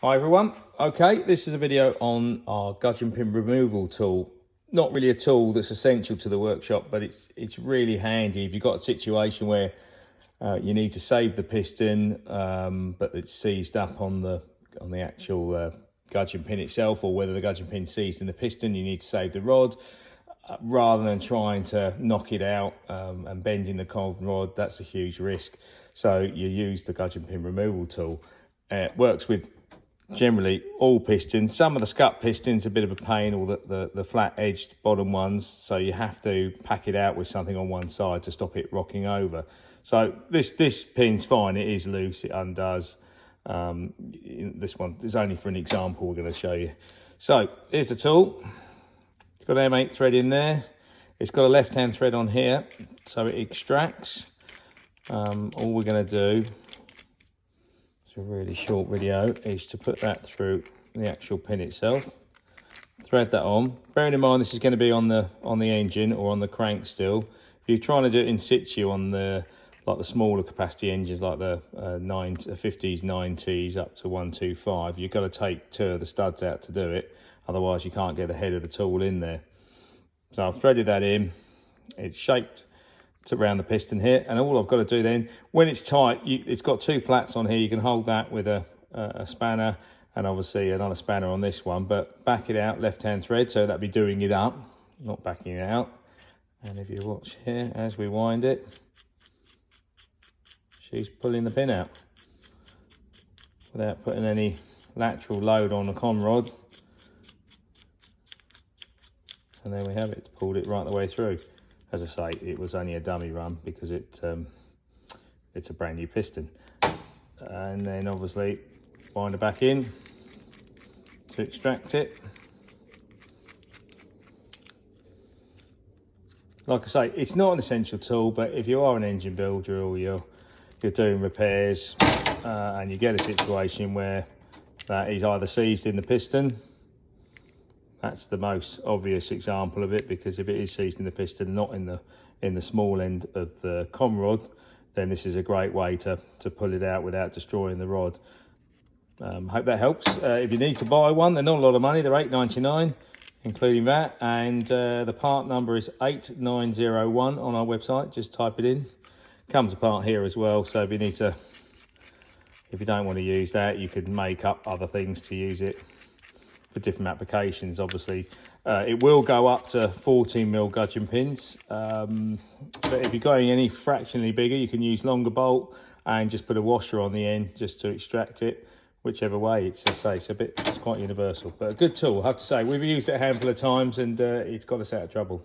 Hi everyone. Okay, this is a video on our gudgeon pin removal tool. Not really a tool that's essential to the workshop, but it's really handy if you've got a situation where you need to save the piston, but it's seized up on the actual gudgeon pin itself, or whether the gudgeon pin's seized in the piston. You need to save the rod rather than trying to knock it out and bending the cold rod. That's a huge risk. So you use the gudgeon pin removal tool. It works with generally all pistons. Some of the scut pistons are a bit of a pain, or the flat edged bottom ones, so you have to pack it out with something on one side to stop it rocking over. So this pin's fine, it is loose, it undoes. This one is only for an example we're going to show you. So here's the tool. It's got an M8 thread in there. It's got a left hand thread on here, so it extracts. All we're going to do, it's a really short video, is to put that through the actual pin itself, thread that on. Bearing in mind this is going to be on the engine or on the crank still. If you're trying to do it in situ on the smaller capacity engines, like the 50s, 90s up to 125, you've got to take two of the studs out to do it, otherwise you can't get the head of the tool in there. So I've threaded that in. It's shaped to around the piston here, and all I've got to do then, when it's tight, it's got two flats on here. You can hold that with a spanner, and obviously another spanner on this one, but back it out, left hand thread, so that'd be doing it up, not backing it out. And if you watch here, as we wind it, she's pulling the pin out without putting any lateral load on the con rod. And there we have it, it's pulled it right the way through. As I say, it was only a dummy run because it's a brand new piston. And then obviously wind it back in to extract it. Like I say, it's not an essential tool, but if you are an engine builder or you're doing repairs and you get a situation where that is either seized in the piston, that's the most obvious example of it, because if it is seized in the piston, not in the small end of the con rod, then this is a great way to pull it out without destroying the rod. Hope that helps. If you need to buy one, they're not a lot of money, they're $8.99 including that, and the part number is 8901 on our website. Just type it in. Comes apart here as well, so if you don't want to use that, you could make up other things to use it for different applications. Obviously it will go up to 14mm gudgeon pins, but if you're going any fractionally bigger, you can use longer bolt and just put a washer on the end just to extract it. Whichever way, it's quite universal, but a good tool. I have to say, we've used it a handful of times and it's got us out of trouble.